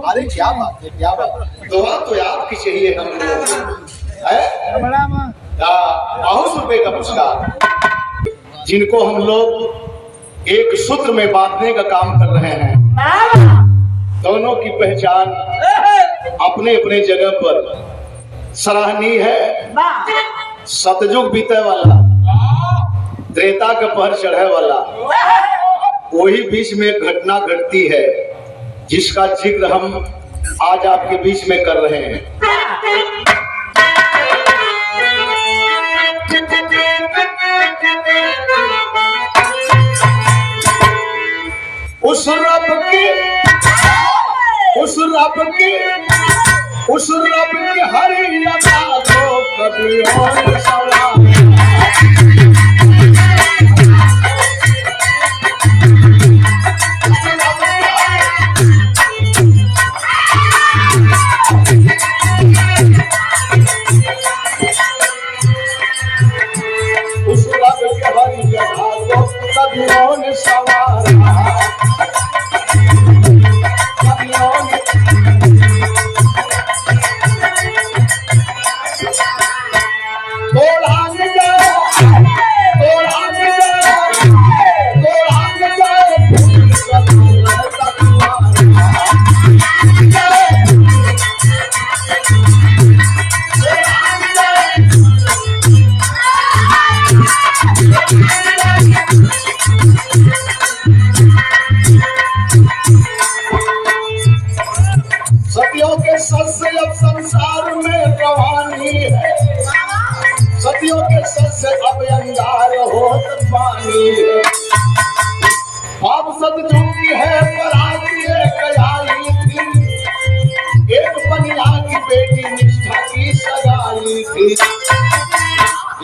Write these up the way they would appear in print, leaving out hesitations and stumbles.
अरे क्या बात है, क्या बात है। दुआ तो आपकी चाहिए हम लोग है। 200 रुपए का पुरस्कार जिनको हम लोग एक सूत्र में बांटने का काम कर रहे हैं। दोनों की पहचान अपने अपने जगह पर सराहनीय है। सतयुग बीते वाला, त्रेता का पहर चढ़े वाला, वही बीच में एक घटना घटती है जिसका जिक्र हम आज आपके बीच में कर रहे हैं। उस रब के हरी अदा को कभी और सवाल। उस रब के हरी अदा को कभी और सवाल। सतियों के सत से अब संसार में रवानी है। सतियों के सत से अब अंगार होत पानी है। अब सतयुग की है बरात एक आई थी, एक बनिया की बेटी निष्ठा की सगाई थी।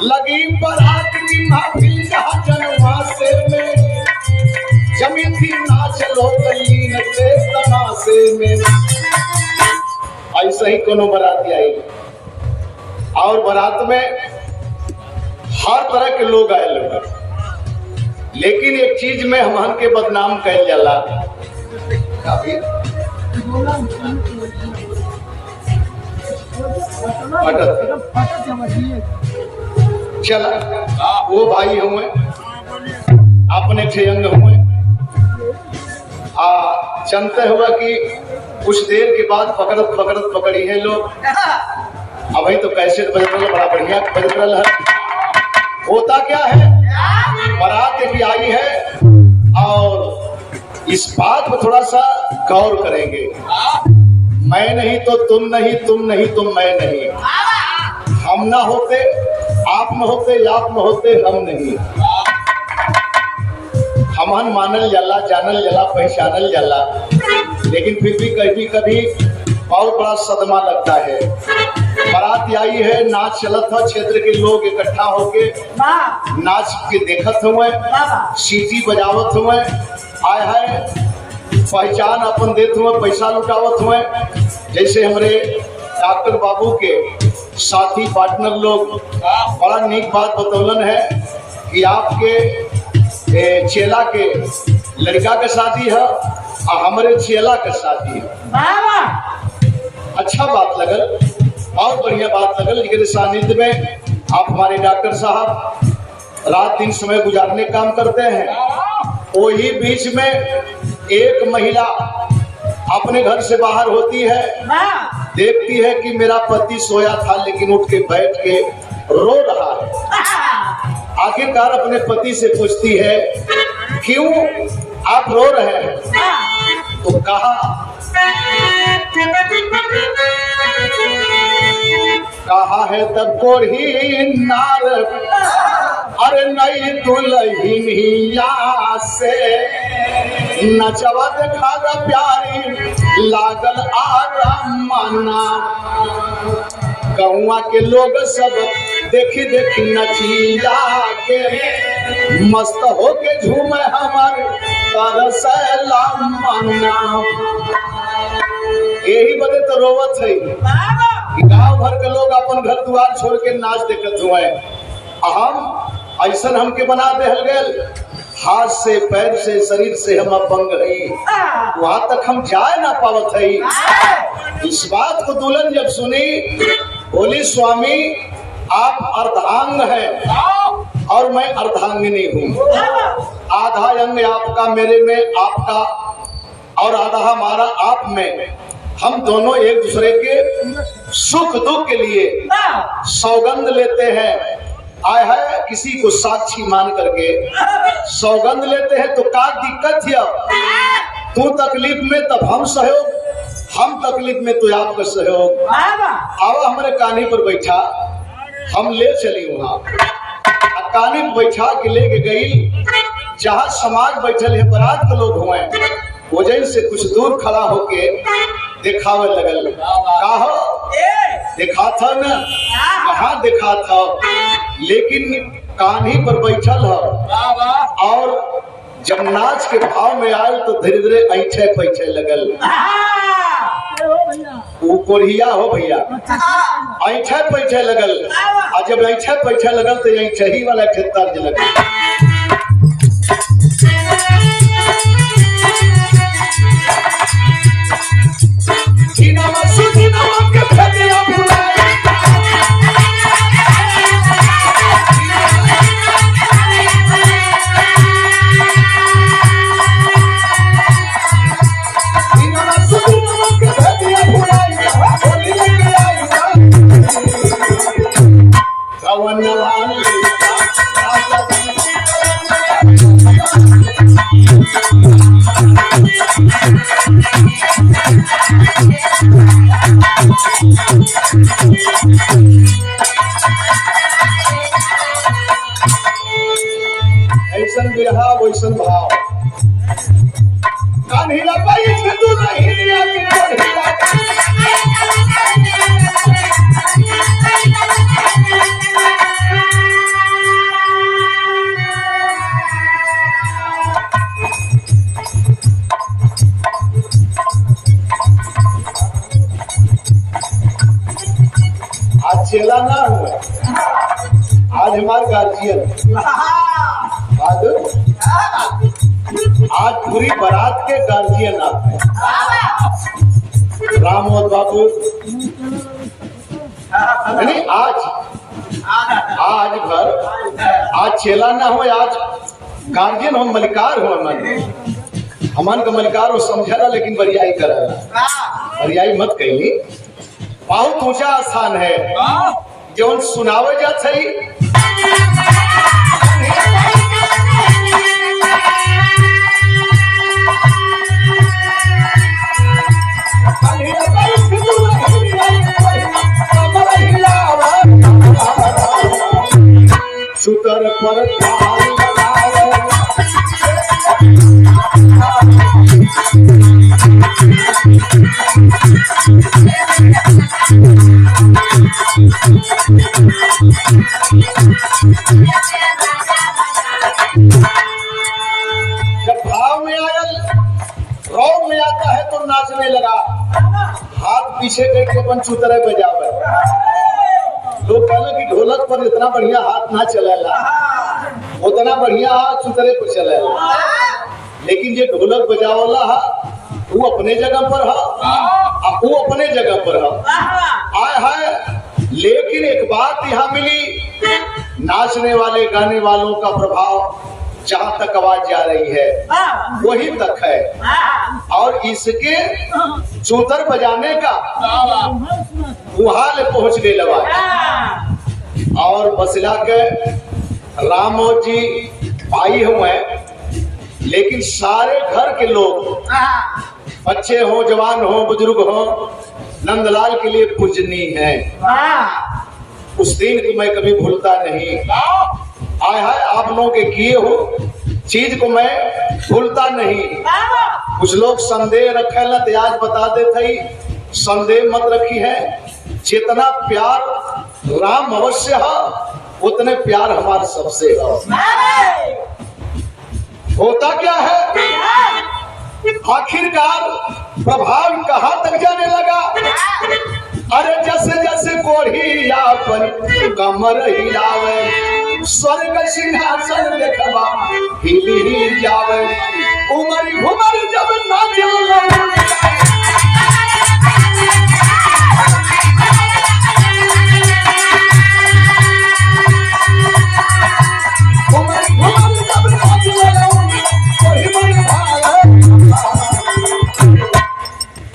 लगी बरात की महफिल जहाँ जनवासे में, जमी थी नाच लो गली नचे तमाशे में। ऐसे ही कोनो बाराती आई और बारात में हर तरह के लोग आए लोग, लेकिन एक चीज में हमन के बदनाम कह जाला। चला वो भाई हुए अपने ठेंग हुए जानते हुआ कि कुछ देर के बाद पकड़त पकड़ी है लोग। अभी तो कैसे बजत रहा, बड़ा बढ़िया बजत रहा है। होता क्या है, बारात भी आई है और इस बात पर थोड़ा सा गौर करेंगे। मैं नहीं तो तुम नहीं, तुम नहीं तो मैं नहीं। हम ना होते आप न होते, आप न होते हम नहीं। हमन मानल जाला, जानल जाला, पहचानल जाला, लेकिन फिर भी कभी बहुत बड़ा सदमा लगता है। बारात आई है, नाच चलत था, क्षेत्र के लोग इकट्ठा होके नाच के देखत हुए, सीटी बजावत हुए, आए है पहचान अपन देते हुए, पैसा लुटावत हुए। जैसे हमारे डॉक्टर बाबू के साथी पार्टनर लोग बड़ा नेक बात बतौलन है कि आपके चेला के लड़का का शादी है और हमारे चेला का शादी है। अच्छा बात लगल, बहुत बढ़िया बात लगल। लेकिन सानिध्य में आप हमारे डॉक्टर साहब रात दिन समय गुजारने काम करते हैं। वही बीच में एक महिला अपने घर से बाहर होती है, देखती है कि मेरा पति सोया था लेकिन उठ के बैठ के रो रहा है। आखिरकार अपने पति से पूछती है, क्यों आप रो रहे हैं? तो कहा है तब कोरी नार, अरे नहीं दुल्हनिया से नचवा देखा प्यारी लागल आराम माना। गौवा के लोग सब देखी देखी नचिया के मस्त होके झूमे हमार तरसला मना। यही बदे तो रोवत है कि गांव भर के लोग अपन घर द्वार छोड़ के नाच देखत हुए। हम ऐसा हमके बना देहल गए हाथ से पैर से शरीर से हम अपंग रही, वहां तक हम जाए ना पावत है। इस बात को दुल्हन जब सुनी, बोली स्वामी आप अर्धांग हैं और मैं अर्धांगिनी हूँ। आधा अंग आपका मेरे में, आपका और आधा हमारा आप में। हम दोनों एक दूसरे के सुख दुख के लिए सौगंध लेते हैं। आय है किसी को साक्षी मान करके सौगंध लेते हैं तो क्या दिक्कत है? तू तकलीफ में तब हम सहयोग, हम तकलीफ में तो आपका सहयोग। आवा हमारे कानी पर बैठा, हम ले चली वहां। कानी पर बैठा के लेके गई जहां समाज बैठल है, बारात के लोग हुए, वजह से कुछ दूर खड़ा होके दिखावे लगल। कहा देखा था ना, कहाँ देखा था, लेकिन कान्ही पर बैठल है। और जब नाच के भाव में आयल तो धीरे धीरे ऐठे पैठे लगल। वो कोरिया हो भैया, ऐठे पैठे लगल। और जब ऐठे पैठे लगल तो ऐठे ही वाला तर्ज लगल। ऐसन बिरहा वैसन भाव कान्हिला पाई छे तू नहीं दिया कि कोढ़िला। आज चेला ना हुआ, आज हमारे गार्जियन, आज पूरी बारात के गार्जियन आप हैं। रामोद बाबू नहीं, आज भर आज चेला ना हो, आज गार्जियन हो, मलिकार हो। हमन का मलिकार हो समझा, लेकिन बरियाई करेला। बरियाई मत कही, बहुत ऊंचा स्थान है जो सुनावे जात है। सुतर पर जब भाव में आयल, रौब में आता है तो नाचने लगा, हाथ पीछे करके अपन चुतरे बजावे। लोग कहले कि ढोलक पर इतना बढ़िया हाथ ना चलेला, उतना बढ़िया हाथ चुतरे पर चलेला। लेकिन जे ढोलक बजावला है वो अपने जगह पर है, वो अपने जगह पर है। आय है, लेकिन एक बात यहाँ मिली, नाचने वाले गाने वालों का प्रभाव जहां तक आवाज जा रही है वही तक है, और इसके चूतर बजाने का वहां ले पहुंचने लगा। और बसला के रामो जी भाई हुए, लेकिन सारे घर के लोग, बच्चे हो, जवान हो, बुजुर्ग हो, नंदलाल के लिए पूजनीय है। उस दिन को मैं कभी भूलता नहीं। आय हाय, आप लोगों के किए हो चीज को मैं भूलता नहीं। कुछ लोग संदेह रखे न, तो आज बता देते ही संदेह मत रखी है। जितना प्यार राम अवश्य है, उतने प्यार हमारे सबसे है। होता क्या है, आखिरकार प्रभाव कहां तक जाने लगा। अरे जैसे जैसे कोढ़िया पर कमर हिलावे, स्वर्ग सिंहासन देखबा हिली जावे उमर घुमर जब नाचे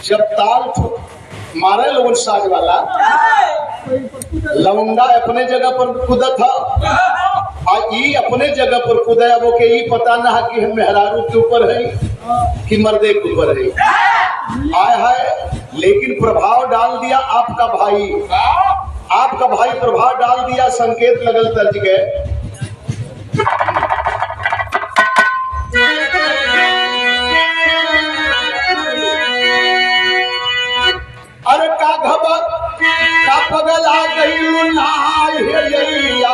जब ताल मारे लोगन साज वाला लौंडा अपने जगह पर कूदत था और ई अपने जगह पर कूदे वो के ई पता ना है कि हम मेहरारू के ऊपर है कि मर्दे के ऊपर है आय है। लेकिन प्रभाव डाल दिया आपका भाई प्रभाव डाल दिया, संकेत लगल तर्ज गए। अरे का घबर का पगला गई नाय हेलिया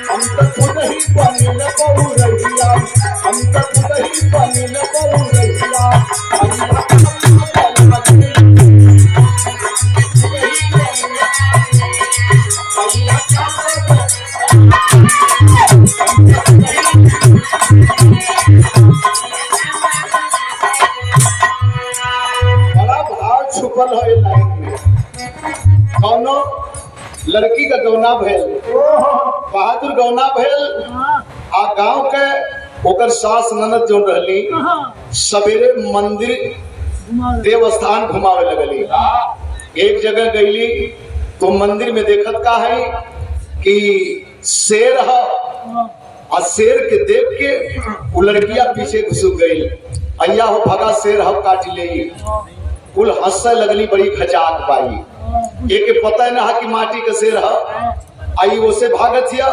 हम तो खुद ही बनिल बहुरहिया बड़ा भाव छुपल है लाइन में। कौनो लड़की का गौना भेल, बहादुर गौना भेल आ गांव के ओकर सास ननद जो रहली सवेरे मंदिर देवस्थान घुमावे लगली। एक जगह गईली तो मंदिर में देखत का है कि शेर है और शेर के देख के वो लड़कियां पीछे घुसुक गई। अय्या हो भगा शेर हम काट ले कुल हंसे लगली बड़ी खचाक पाई। एक पता है ना कि माटी का शेर है आई उसे भागत हिया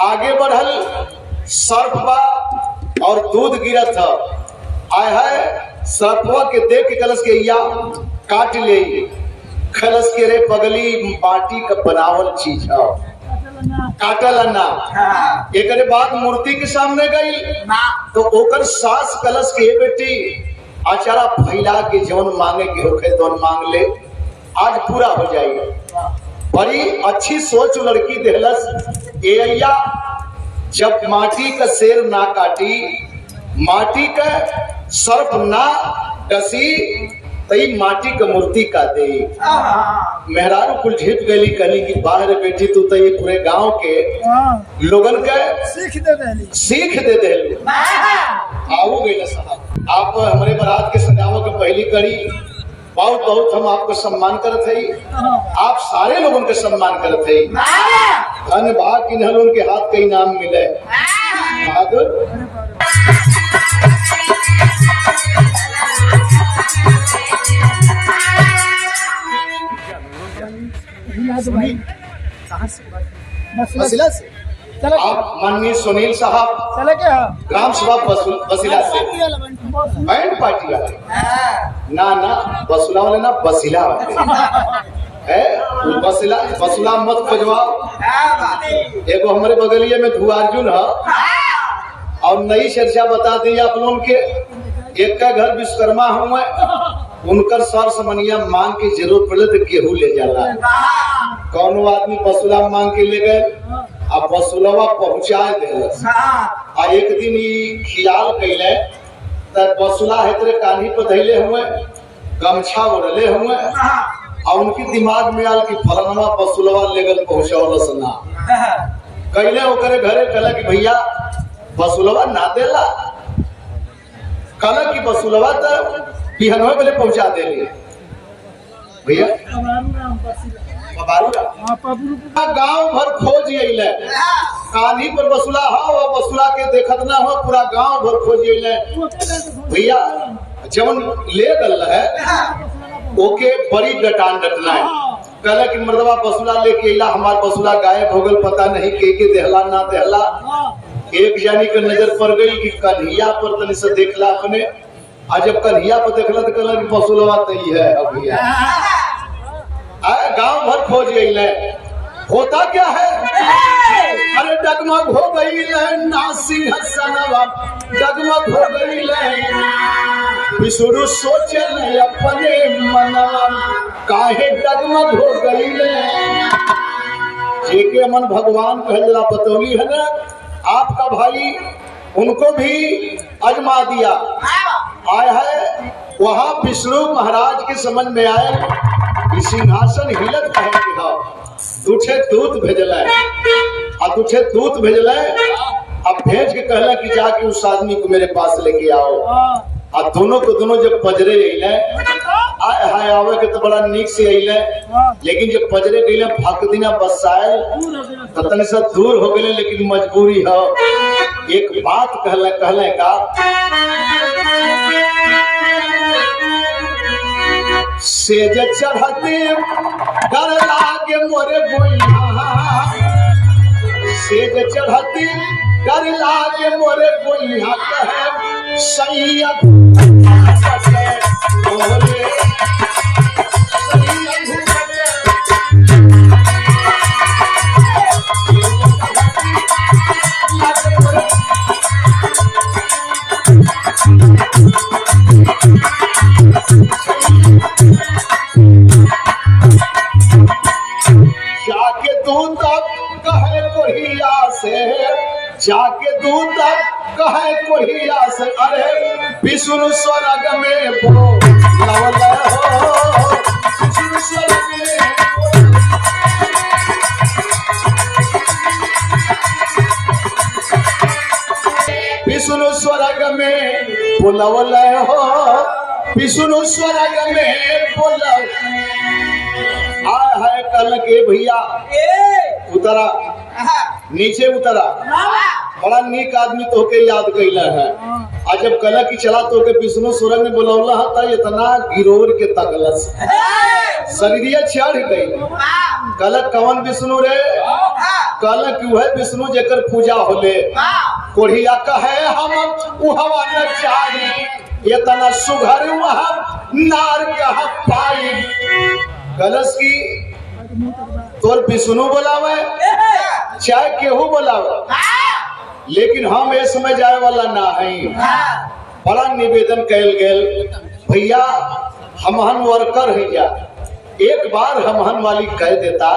आगे बढ़ल सर्प बा और दूध गिरत था आय है सर्पवा के देख के कलश के या काट ले खलस के रे पगली माटी का बनावल चीज है काटल ना। एक बाद मूर्ति के सामने गई तो ओकर सास कलश के बेटी आचारा फैला के जौन मांगे के होखे तो मांग ले आज पूरा हो जाएगा। बड़ी अच्छी सोच लड़की देहलस एया जब माटी का शेर ना काटी माटी का सर्प ना डसी तई माटी का मूर्ति का दे। मेहरारू कुल झिप गई कहली कि बाहर बेटी तू तो ये पूरे गांव के लोगन के सीख दे दे आओ गई साहब आप हमारे बारात के सजावट के पहली कड़ी बहुत बहुत हम आपको सम्मान करते हैं, आप सारे लोगों के सम्मान करते हैं। धन्य भाग कि उनके हाथ का इनाम मिले बहादुर। आप माननीय सुनील साहब ग्राम सभा बसिला से बैंड पार्टी वाले ना बसुला वाले ना बसिला वाले है बसुला मत खोजवाओ। एगो हमारे बगलिए में धुआर्जुन है और नई चर्चा बता दी आप लोगों के। एक का घर विश्वकर्मा हुआ उनकर सर समनिया मांग के जरूरत पड़े तो गेहूं ले जाला। कौन आदमी बसुला मांग के ले गए अब बसुलवा पहुंचा दिलस आ एक दिन खियाल कैले तब बसुला हेतरे कान्ही पर धैले हुए गमछा ओढ़ले हुए और उनकी दिमाग में आल कि फलनवा बसुलवा लेगल पहुंचावलस ना कैले ओकरे घरे कहला कि भैया बसुलवा ना देला कहला कि बसुलवा तो बिहनवा पहले पहुंचा देले भैया गांव भर खोज अइले कान्ही पर बसुला हो बसुला के देखत ना हो पूरा गांव भर खोज अइले भैया जवन ले गल है ओके बड़ी डटान डटना है। कहला कि मर्दवा बसुला लेके अइला हमार बसुला गायब हो गल पता नहीं के देहला ना देहला। एक जानी के नजर पड़ गई कि कन्हैया पर तनी से देखला अपने आज जब कन्हैया पर देखला तो कहला कि बसुलवा तई है अब भैया गांव भर खोज गई है। होता क्या है अरे डगमग हो गई ना सिंहासनवा डगमग हो गई विष्णु सोचल अपने मनवा काहे डगमग हो गई जेके मन भगवान कहला बतौली है ना आपका भाई उनको भी अजमा दिया आया है वहां विष्णु महाराज के समझ में आए सिंहासन हिलत कहे तुझे दूत भेजल और तुझे दूत भेजल अब भेज के कहला कि जाके उस आदमी को मेरे पास लेके आओ और दोनों को दोनों जब पजरे आए आवे के तो बड़ा नीक से अइले लेकिन जब पजरे गइले भक दिना बसायल तो तनी सा दूर हो गए लेकिन मजबूरी हो एक बात कहले का सेज चढ़ते डर लागे मोरे गोइया सेज चढ़ते डर लागे मोरे गोइया कहे सैया जाके दूध कहे कोहिया से अरे विष्णु स्वर्ग में विष्णु स्वर्ग में विष्णु स्वर्ग में बुलवल हो विष्णु स्वर्ग में बुलव है कल के भैया उतरा नीचे उतरा बड़ा नीक आदमी तो के याद कैला है आज जब कल की चला तो के विष्णु स्वर्ग में बुलौला था इतना गिरोर के तकलस शरीरिया चढ़ गई कल कवन विष्णु रे कल क्यों है विष्णु जेकर पूजा होले कोढ़िया कहे हम उहवा न चाही इतना सुघर वहाँ नार कहा पाई कलश की तोर विष्णु बोलावे चाहे केहू बोलावे लेकिन हम इस समय जाए वाला ना है बड़ा निवेदन कैल गेल भैया हमहन वर्कर है जा एक बार हमहन वाली कह देता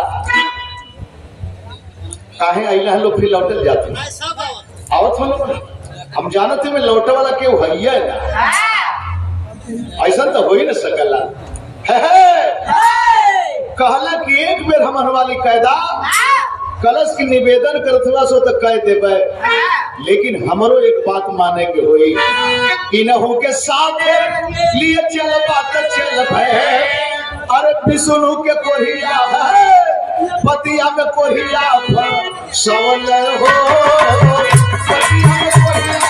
काहे अइला लोग फिर लौटल जाते आवत हम जानते में लौटे वाला केहू है ना ऐसा तो हो ही न सकला कहला कि एक बेर हमन वाली कायदा कलश की निवेदन करथवा सो तो कह देबे लेकिन हमरो एक बात माने के होई इनहु के साथ लिए चल बात चल भय अरे विष्णु के कोहिया है पतिया में कोहिया सवल हो पतिया में कोहिया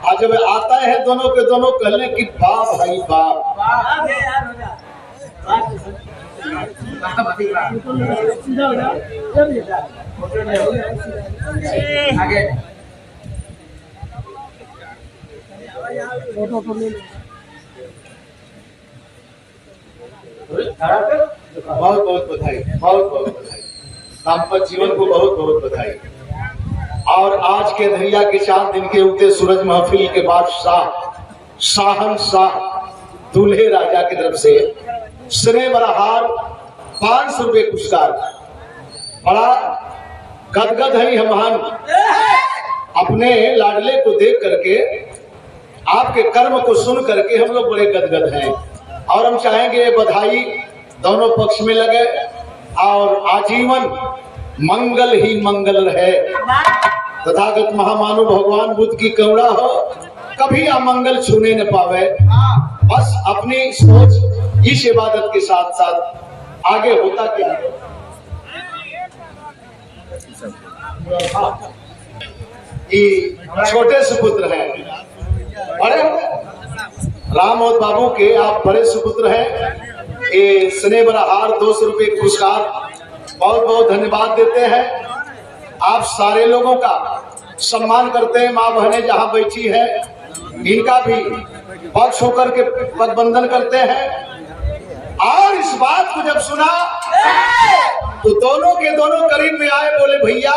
आज जब आता है दोनों के दोनों कहने की बाप भाई बाप बहुत बहुत बधाई बहुत बहुत बधाई दाम्पत्य जीवन को बहुत बहुत बधाई और आज के धैया के 4 दिन के उगते सूरज महफिल के बाद शाहनशाह दूल्हे राजा की तरफ से स्नेह बराहार 500 रुपए पुरस्कार बड़ा गदगद है हमहन अपने लाडले को देख करके आपके कर्म को सुन करके हम लोग बड़े गदगद हैं और हम चाहेंगे बधाई दोनों पक्ष में लगे और आजीवन मंगल ही मंगल रहे तथागत महामानव भगवान बुद्ध की करुणा हो कभी अमंगल छूने न पावे बस अपनी सोच इस इबादत के साथ साथ आगे होता क्या है छोटे सुपुत्र हैं बड़े राम और बाबू के आप बड़े सुपुत्र हैं ये स्नेह बराहार 200 रुपए पुरस्कार बहुत बहुत धन्यवाद देते हैं। आप सारे लोगों का सम्मान करते हैं। माँ बहनें जहाँ बैठी है इनका भी पक्ष होकर के पदबंधन करते हैं। और इस बात को जब सुना तो दोनों के दोनों करीब में आए, बोले भैया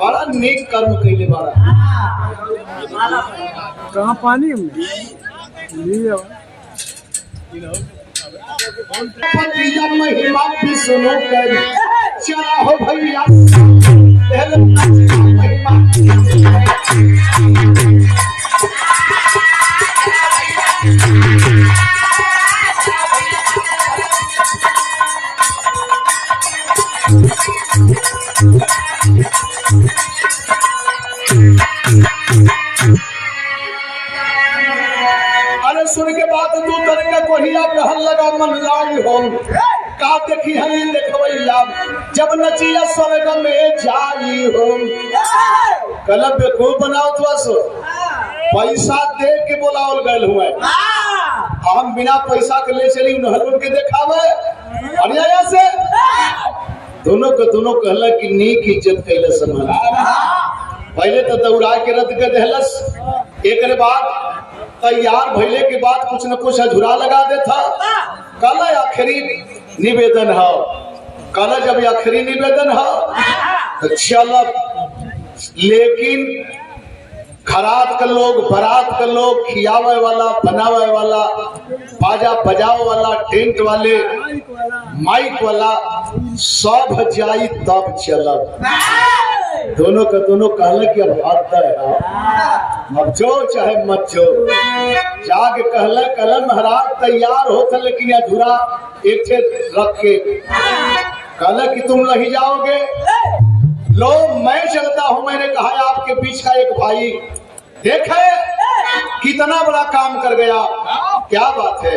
बड़ा नेक कर्म कैले बारा। कहाँ पानी महिमा भी सुनो कर चला हो भैया अरे सुन के बाद तू तरीका कोहिया कहन लगा मन लाई हो का देखी है देखवैया जब नचिया स्वर्ग में जाई हो। कलब बेवकूफ बनाओ तो सो पैसा दे के बोलावल गए हुए हम बिना पैसा के ले चली उन्हें के देखावे और से दोनों को दोनों कहला कि नीक इज्जत कैले समझ। पहले तो दौड़ा के रद्द कर देहलस, एक बाद तैयार भइले के बाद कुछ न कुछ अधूरा लगा देता। कल आखिरी निवेदन है, कल जब आखिरी निवेदन है तो चल, लेकिन खरात का लोग, बारात का लोग, खियावे वाला, बनावे वाला, बाजा बजावे वाला, टेंट वाले, माइक वाला सब जाई तब चलब। दोनों का दोनों कहले कि अब हद है, अब जो चाहे मत जो। जाके कहले कल महाराज तैयार होता लेकिन अधूरा एक थे रख के कहले कि तुम नहीं जाओगे। लो मैं चलता हूं। मैंने कहा आपके बीच का एक भाई देखे कितना बड़ा काम कर गया, क्या बात है।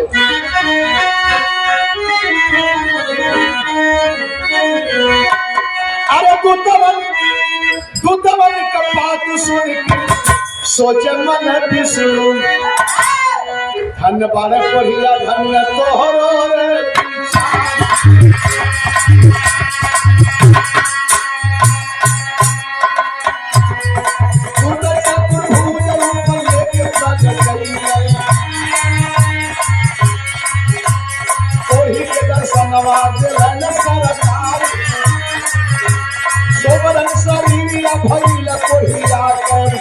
अरे दूतवन का बात सुन सोचे मन विष्णु धन बारे बढ़िया धन तोहरो रे। सोबरन शरीर भइल कोहिया कर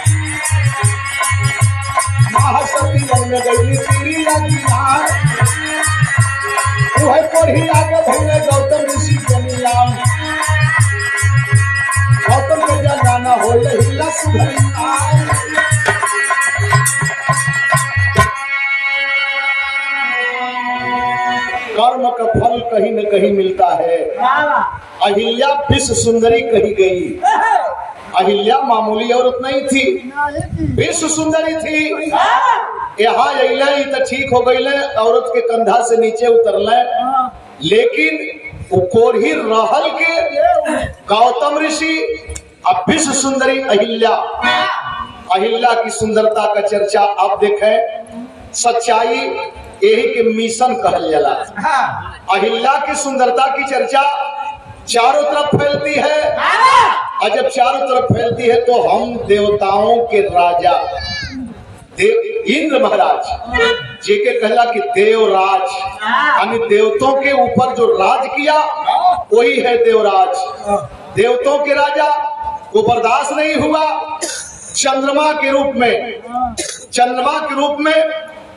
महासती मन गई तिरिया किनार वह कोहिया के भइल गौतम ऋषि के नीलाम। गौतम के जाना हो हिला सुधरिया। कर्म का फल कहीं न कहीं मिलता है। अहिल्या विश्व सुंदरी कही गई। अहिल्या मामूली औरत नहीं थी, विश्व सुंदरी थी। यहाँ अइले तो ठीक हो गई, औरत के कंधा से नीचे उतरले, लेकिन कोरही रहल के गौतम ऋषि अब विश्व सुंदरी अहिल्या। अहिल्या की सुंदरता का चर्चा आप देखें, सच्चाई यही के मिशन कहल जाला। अहिल्या की सुंदरता की चर्चा चारों तरफ फैलती है, और जब चारों तरफ फैलती है तो हम देवताओं के राजा इंद्र महाराज जी के कहला कि देवराज, यानी देवताओं के ऊपर जो राज किया वही है देवराज। देवताओं के राजा को बर्दाश्त नहीं हुआ। चंद्रमा के रूप में, चंद्रमा के रूप में,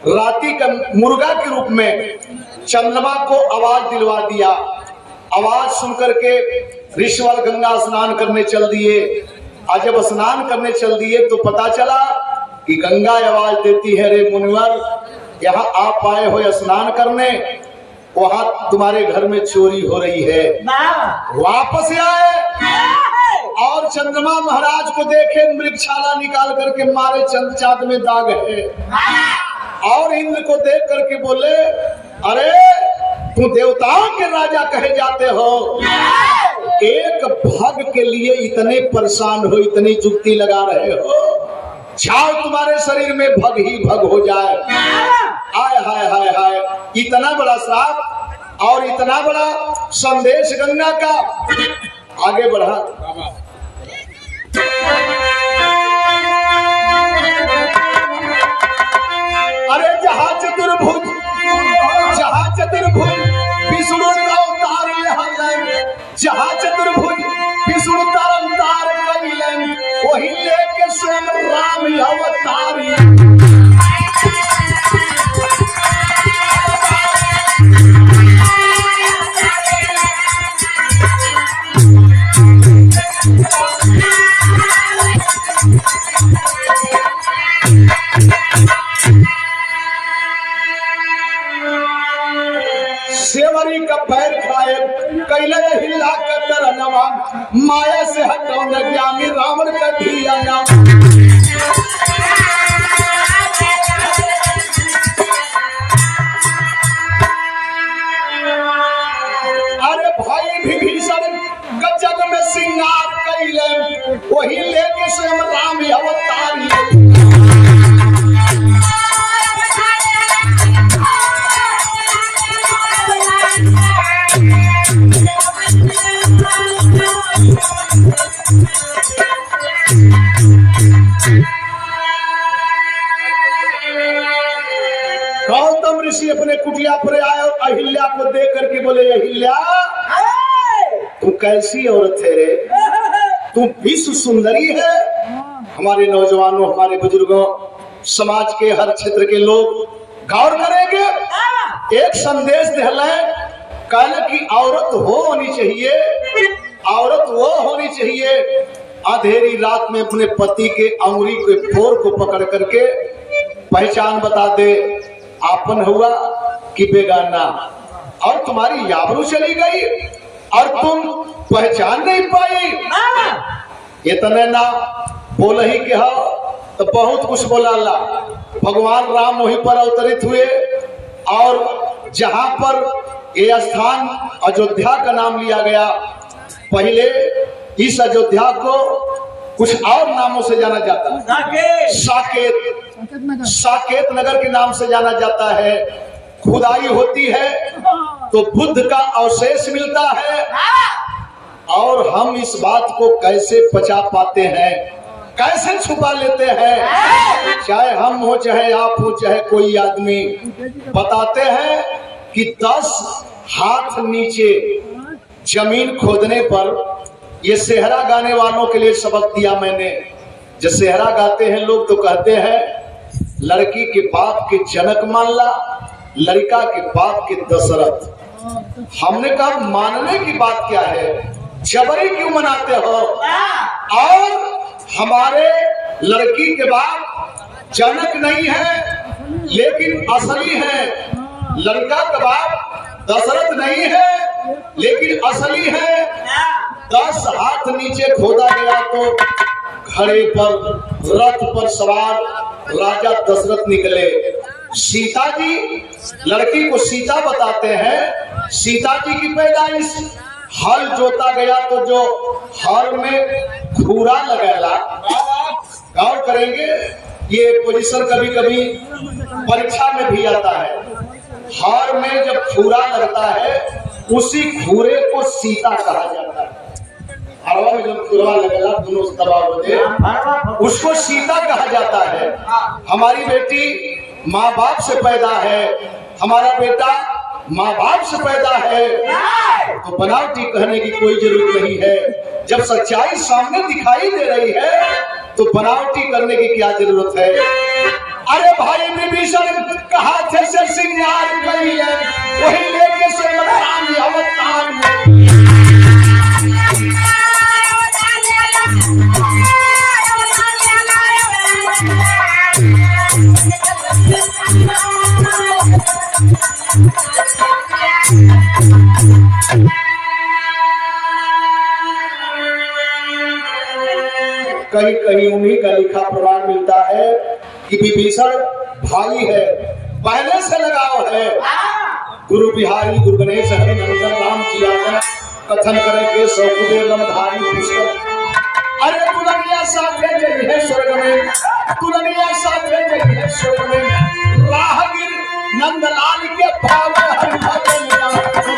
राती का मुर्गा के रूप में चंद्रमा को आवाज दिलवा दिया। आवाज सुनकर के ऋषिवर गंगा स्नान करने चल दिए। आज जब स्नान करने चल दिए तो पता चला कि गंगा आवाज देती है, रे मुनिवर यहाँ आप आए हो स्नान करने, वहां तुम्हारे घर में चोरी हो रही है। वापस आए और चंद्रमा महाराज को देखे, मृगशाला निकाल करके मारे, चंद चांद में दाग है। और इंद्र को देख करके बोले, अरे तुम देवताओं के राजा कहे जाते हो, एक भग के लिए इतने परेशान हो, इतनी जुक्ति लगा रहे हो, जाओ तुम्हारे शरीर में भग ही भग हो जाए। हाय हाय हाय हाय, इतना बड़ा श्राप। और इतना बड़ा संदेश गंगा का आगे बढ़ा। अरे जहाँ चतुर्भुज विष्णु अवतार लेहलन, जहाँ चतुर्भुज विष्णु अवतार कइलन, वही लेके स्वयं राम अवतार। सेवरी का पैर खाए कैले हिला कर नवा, माया से हटो न ज्ञानी रावण का धिया नाम। अरे भाई विभीषण गजब में सिंगार कैले, वही लेके स्वयं राम अवतार। गौतम ऋषि अपने कुटिया पर आए और अहिल्या को देख करके बोले, अहिल्या तू कैसी औरत है रे, तू विश्व सुंदरी है। हमारे नौजवानों, हमारे बुजुर्गों, समाज के हर क्षेत्र के लोग गौर करेंगे। एक संदेश दिला, कहना कि औरत वो होनी चाहिए, औरत वो होनी चाहिए अंधेरी रात में अपने पति के अंगुली के फोर को पकड़ करके पहचान बता दे, आपन हुआ कि बेगाना, और तुम्हारी आबरू चली गई और तुम पहचान नहीं पाई। इतने ना बोल ही के हो तो बहुत कुछ बोला ला। भगवान राम वहीं पर अवतरित हुए और जहां पर ये स्थान अयोध्या का नाम लिया गया, पहले इस अयोध्या को कुछ और नामों से जाना जाता है। साकेत नगर के नाम से जाना जाता है। खुदाई होती है तो बुद्ध का अवशेष मिलता है, और हम इस बात को कैसे पचा पाते हैं, कैसे छुपा लेते हैं। चाहे हम हो, चाहे आप हो, चाहे कोई आदमी, बताते हैं कि 10 हाथ नीचे जमीन खोदने पर, ये सेहरा गाने वालों के लिए सबक दिया मैंने। जो सेहरा गाते हैं लोग तो कहते हैं लड़की के बाप के जनक मान ला, लड़का के बाप के दशरथ। हमने कहा मानने की बात क्या है, जबरी क्यों मनाते हो। और हमारे लड़की के बाप जनक नहीं है लेकिन असली है, लड़का का बाप दशरथ नहीं है लेकिन असली है। 10 हाथ नीचे खोदा गया तो घड़े पर रथ पर सवार राजा दशरथ निकले। सीता जी, लड़की को सीता बताते हैं। सीता जी की पैदाइश, हल जोता गया तो जो हल में खूरा लगेला, गौर करेंगे ये पोजीशन कभी कभी परीक्षा में भी आता है। हल में जब खूरा लगता है उसी खूरे को सीता कहा जाता है। हवा में जब खूरा लगेला दोनों दबाव होते, उसको सीता कहा जाता है। हमारी बेटी माँ बाप से पैदा है, हमारा बेटा माँ बाप से पैदा है, तो बनावटी कहने की कोई जरूरत नहीं है। जब सच्चाई सामने दिखाई दे रही है तो बनावटी करने की क्या जरूरत है। अरे भाई विभीषण कहा थे से सिंगार करी है, वही लेके स्वयं राम अवतार। कहीं कहीं उन्हीं का लिखा प्रमाण मिलता है कि विभीषण भाई है, पहले से लगाव है। गुरु बिहारी गुरु गणेश हरि नंदन राम जी आकर कथन करेंगे सौकुबे रमधारी पुष्कर। अरे तुलनिया साथे जई है स्वर्ग में, तुलनिया साथे जई है स्वर्ग में, राहगीर नंदलाल के भाव हरि भजन।